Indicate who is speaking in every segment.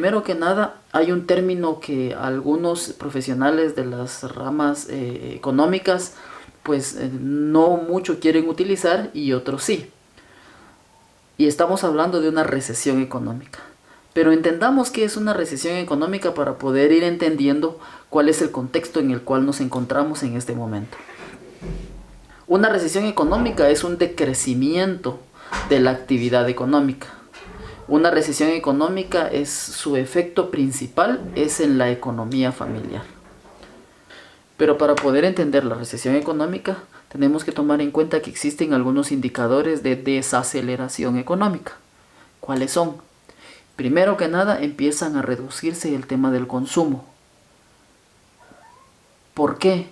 Speaker 1: primero que nada, hay un término que algunos profesionales de las ramas económicas pues no mucho quieren utilizar y otros sí. Y estamos hablando de una recesión económica. Pero entendamos qué es una recesión económica para poder ir entendiendo cuál es el contexto en el cual nos encontramos en este momento. Una recesión económica es un decrecimiento de la actividad económica. Una recesión económica es su efecto principal es en la economía familiar. Pero para poder entender la recesión económica, tenemos que tomar en cuenta que existen algunos indicadores de desaceleración económica. ¿Cuáles son? Primero que nada, empiezan a reducirse el tema del consumo. ¿Por qué?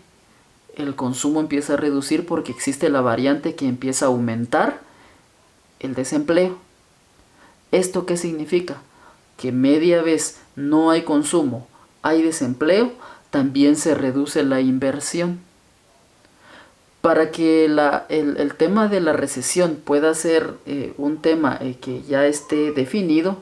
Speaker 1: El consumo empieza a reducir porque existe la variante que empieza a aumentar el desempleo. ¿Esto qué significa? Que media vez no hay consumo, hay desempleo, también se reduce la inversión. Para que el tema de la recesión pueda ser un tema que ya esté definido,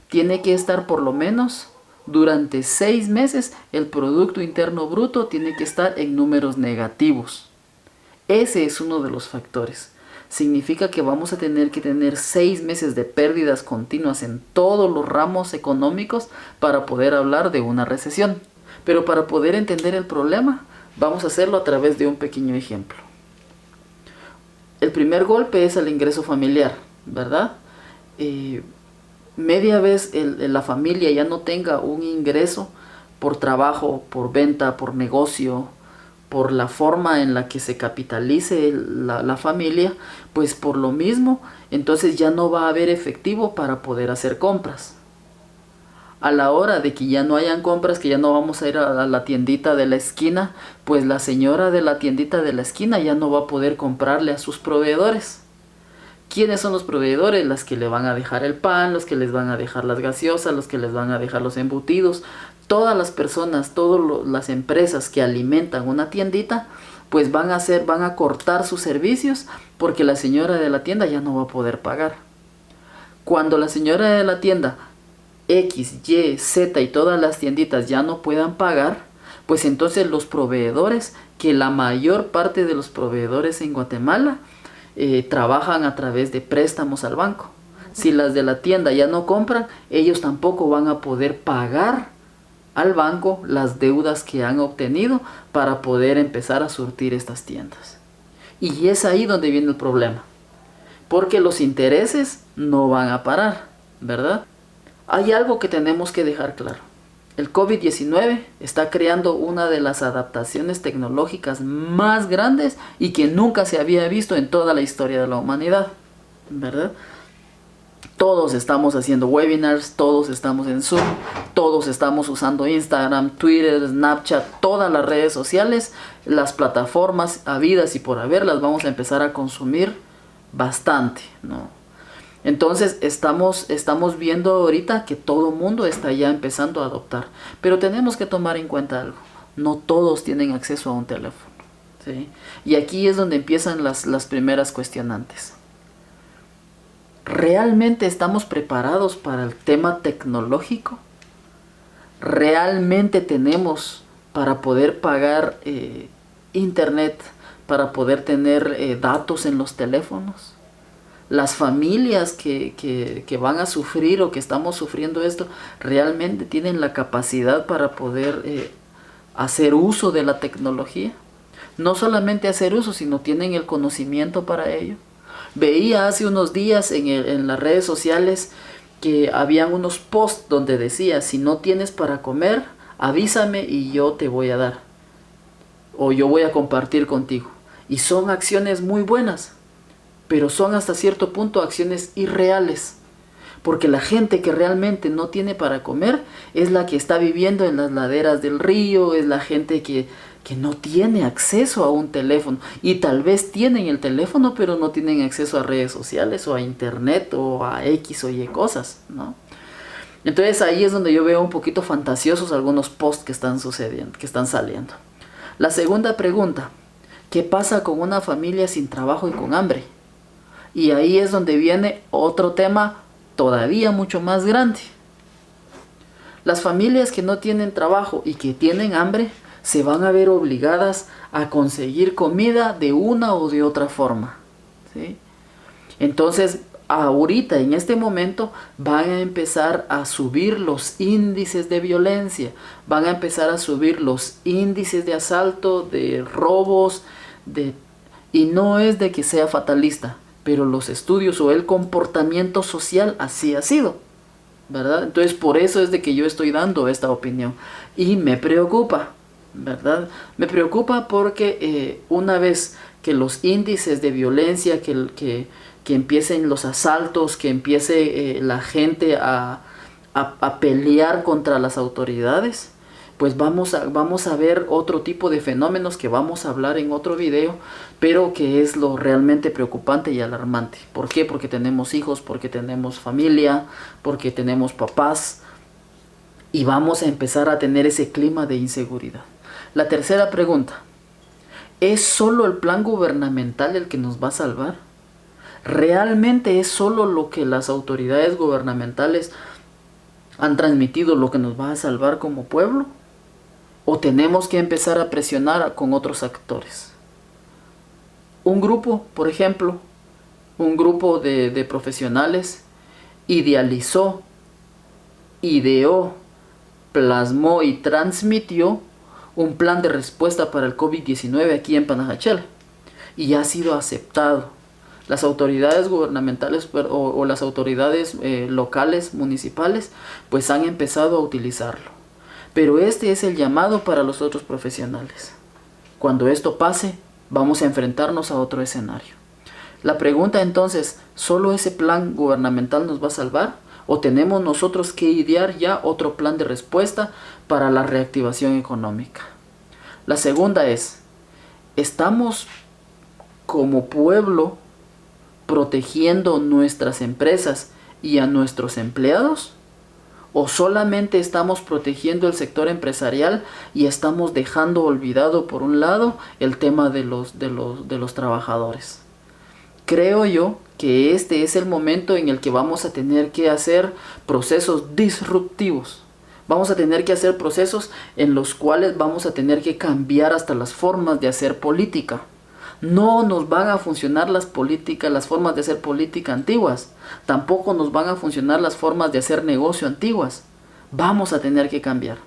Speaker 1: tiene que estar por lo menos durante 6 meses el Producto Interno Bruto tiene que estar en números negativos. Ese es uno de los factores. Significa que vamos a tener que tener 6 meses de pérdidas continuas en todos los ramos económicos para poder hablar de una recesión. Pero para poder entender el problema, vamos a hacerlo a través de un pequeño ejemplo. El primer golpe es el ingreso familiar, ¿verdad? Media vez la familia ya no tenga un ingreso por trabajo, por venta, por negocio, por la forma en la que se capitalice la familia, pues por lo mismo, entonces ya no va a haber efectivo para poder hacer compras. A la hora de que ya no hayan compras, que ya no vamos a ir a la tiendita de la esquina, pues la señora de la tiendita de la esquina ya no va a poder comprarle a sus proveedores. ¿Quiénes son los proveedores? Las que le van a dejar el pan, los que les van a dejar las gaseosas, los que les van a dejar los embutidos. Todas las personas, todas las empresas que alimentan una tiendita, pues van a cortar sus servicios porque la señora de la tienda ya no va a poder pagar. Cuando la señora de la tienda X, Y, Z y todas las tienditas ya no puedan pagar, pues entonces los proveedores, que la mayor parte de los proveedores en Guatemala trabajan a través de préstamos al banco. Si las de la tienda ya no compran, ellos tampoco van a poder pagar al banco las deudas que han obtenido para poder empezar a surtir estas tiendas. Y es ahí donde viene el problema, porque los intereses no van a parar, ¿verdad? Hay algo que tenemos que dejar claro. El COVID-19 está creando una de las adaptaciones tecnológicas más grandes y que nunca se había visto en toda la historia de la humanidad, ¿verdad? Todos estamos haciendo webinars, todos estamos en Zoom, todos estamos usando Instagram, Twitter, Snapchat, todas las redes sociales, las plataformas habidas y por haber las vamos a empezar a consumir bastante, ¿no? Entonces estamos viendo ahorita que todo mundo está ya empezando a adoptar. Pero tenemos que tomar en cuenta algo. No todos tienen acceso a un teléfono, ¿sí? Y aquí es donde empiezan las primeras cuestionantes. ¿Realmente estamos preparados para el tema tecnológico? ¿Realmente tenemos para poder pagar internet, para poder tener datos en los teléfonos? Las familias que van a sufrir o que estamos sufriendo esto, ¿realmente tienen la capacidad para poder hacer uso de la tecnología? No solamente hacer uso, sino tienen el conocimiento para ello. Veía hace unos días en las redes sociales que habían unos posts donde decía, si no tienes para comer, avísame y yo te voy a dar. O yo voy a compartir contigo. Y son acciones muy buenas, pero son hasta cierto punto acciones irreales. Porque la gente que realmente no tiene para comer es la que está viviendo en las laderas del río, es la gente que no tiene acceso a un teléfono. Y tal vez tienen el teléfono, pero no tienen acceso a redes sociales o a internet o a X o Y cosas, ¿no? Entonces ahí es donde yo veo un poquito fantasiosos algunos posts que están sucediendo, que están saliendo. La segunda pregunta, ¿qué pasa con una familia sin trabajo y con hambre? Y ahí es donde viene otro tema todavía mucho más grande. Las familias que no tienen trabajo y que tienen hambre se van a ver obligadas a conseguir comida de una o de otra forma, ¿sí? Entonces, ahorita, en este momento, van a empezar a subir los índices de violencia, van a empezar a subir los índices de asalto, de robos, y no es de que sea fatalista, pero los estudios o el comportamiento social así ha sido, ¿verdad? Entonces, por eso es de que yo estoy dando esta opinión. Y me preocupa, ¿verdad? Me preocupa porque una vez que los índices de violencia, que empiecen los asaltos, que empiece la gente a pelear contra las autoridades, pues vamos a ver otro tipo de fenómenos que vamos a hablar en otro video, pero que es lo realmente preocupante y alarmante. ¿Por qué? Porque tenemos hijos, porque tenemos familia, porque tenemos papás, y vamos a empezar a tener ese clima de inseguridad. La tercera pregunta: ¿es solo el plan gubernamental el que nos va a salvar? ¿Realmente es solo lo que las autoridades gubernamentales han transmitido lo que nos va a salvar como pueblo? ¿O tenemos que empezar a presionar con otros actores? Un grupo, por ejemplo, un grupo de profesionales idealizó, ideó, plasmó y transmitió un plan de respuesta para el COVID-19 aquí en Panajachel, y ha sido aceptado. Las autoridades gubernamentales o las autoridades locales, municipales, pues han empezado a utilizarlo. Pero este es el llamado para los otros profesionales. Cuando esto pase, vamos a enfrentarnos a otro escenario. La pregunta entonces: ¿solo ese plan gubernamental nos va a salvar? ¿O tenemos nosotros que idear ya otro plan de respuesta para la reactivación económica? La segunda es: ¿estamos como pueblo protegiendo nuestras empresas y a nuestros empleados? ¿O solamente estamos protegiendo el sector empresarial y estamos dejando olvidado por un lado el tema de los trabajadores? Creo yo que este es el momento en el que vamos a tener que hacer procesos disruptivos. Vamos a tener que hacer procesos en los cuales vamos a tener que cambiar hasta las formas de hacer política. No nos van a funcionar las formas de hacer política antiguas. Tampoco nos van a funcionar las formas de hacer negocio antiguas. Vamos a tener que cambiar.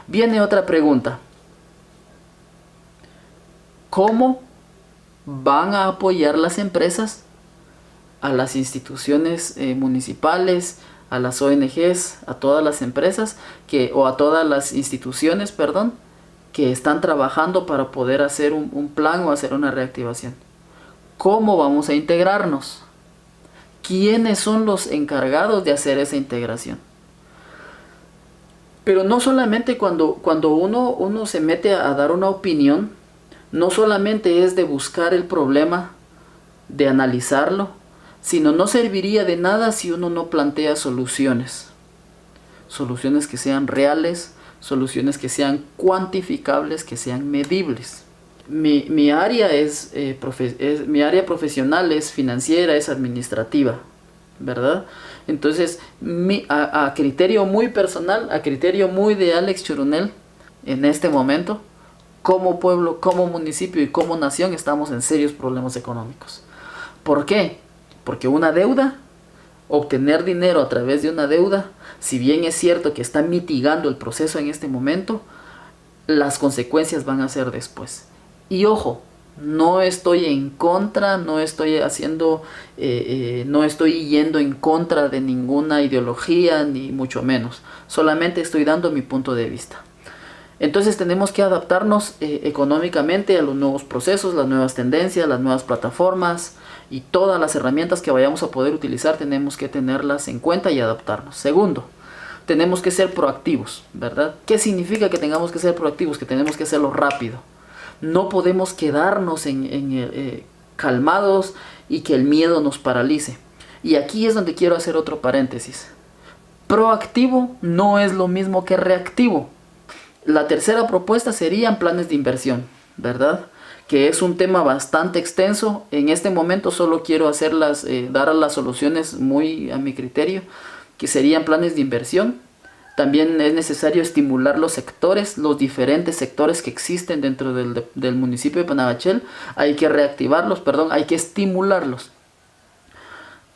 Speaker 1: Viene otra pregunta: ¿cómo van a apoyar las empresas a las instituciones municipales, a las ONGs, a todas las empresas o a todas las instituciones, que están trabajando para poder hacer un plan o hacer una reactivación? ¿Cómo vamos a integrarnos? ¿Quiénes son los encargados de hacer esa integración? Pero no solamente cuando uno se mete a dar una opinión, no solamente es de buscar el problema, de analizarlo, sino no serviría de nada si uno no plantea soluciones. Soluciones que sean reales, soluciones que sean cuantificables, que sean medibles. Mi área mi área profesional es financiera, es administrativa, ¿verdad? Entonces, a criterio muy personal, a criterio muy de Alex Churunel, en este momento, como pueblo, como municipio y como nación, estamos en serios problemas económicos. ¿Por qué? Porque una deuda, obtener dinero a través de una deuda, si bien es cierto que está mitigando el proceso en este momento, las consecuencias van a ser después. Y ojo, no estoy en contra, no estoy yendo en contra de ninguna ideología, ni mucho menos. Solamente estoy dando mi punto de vista. Entonces tenemos que adaptarnos económicamente a los nuevos procesos, las nuevas tendencias, las nuevas plataformas, y todas las herramientas que vayamos a poder utilizar tenemos que tenerlas en cuenta y adaptarnos. Segundo, tenemos que ser proactivos, ¿verdad? ¿Qué significa que tengamos que ser proactivos? Que tenemos que hacerlo rápido. No podemos quedarnos calmados y que el miedo nos paralice. Y aquí es donde quiero hacer otro paréntesis. Proactivo no es lo mismo que reactivo. La tercera propuesta serían planes de inversión, ¿verdad? Que es un tema bastante extenso. En este momento solo quiero dar las soluciones muy a mi criterio, que serían planes de inversión, También es necesario estimular los sectores, los diferentes sectores que existen dentro del municipio de Panajachel. Hay que reactivarlos, perdón, hay que estimularlos.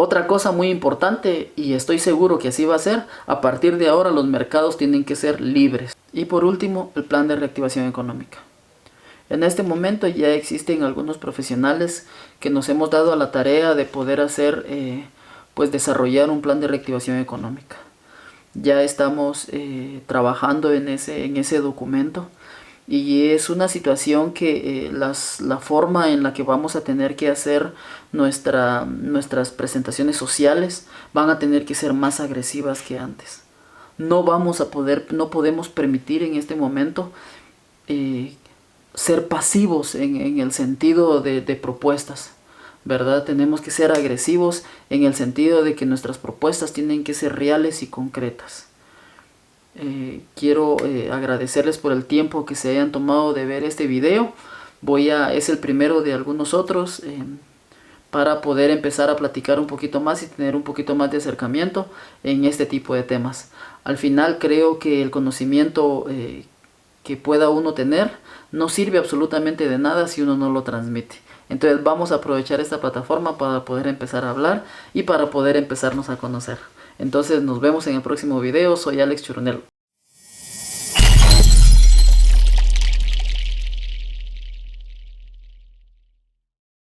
Speaker 1: Otra cosa muy importante, y estoy seguro que así va a ser, a partir de ahora los mercados tienen que ser libres. Y por último, el plan de reactivación económica. En este momento ya existen algunos profesionales que nos hemos dado a la tarea de poder hacer, pues desarrollar un plan de reactivación económica. Ya estamos trabajando en ese documento, y es una situación que la forma en la que vamos a tener que hacer nuestras presentaciones sociales van a tener que ser más agresivas que antes. No podemos permitir en este momento ser pasivos en el sentido de propuestas, ¿verdad? Tenemos que ser agresivos en el sentido de que nuestras propuestas tienen que ser reales y concretas. Quiero agradecerles por el tiempo que se hayan tomado de ver este video. Es el primero de algunos otros para poder empezar a platicar un poquito más y tener un poquito más de acercamiento en este tipo de temas. Al final creo que el conocimiento que pueda uno tener no sirve absolutamente de nada si uno no lo transmite. Entonces vamos a aprovechar esta plataforma para poder empezar a hablar y para poder empezarnos a conocer. Entonces nos vemos en el próximo video. Soy Alex Churunel.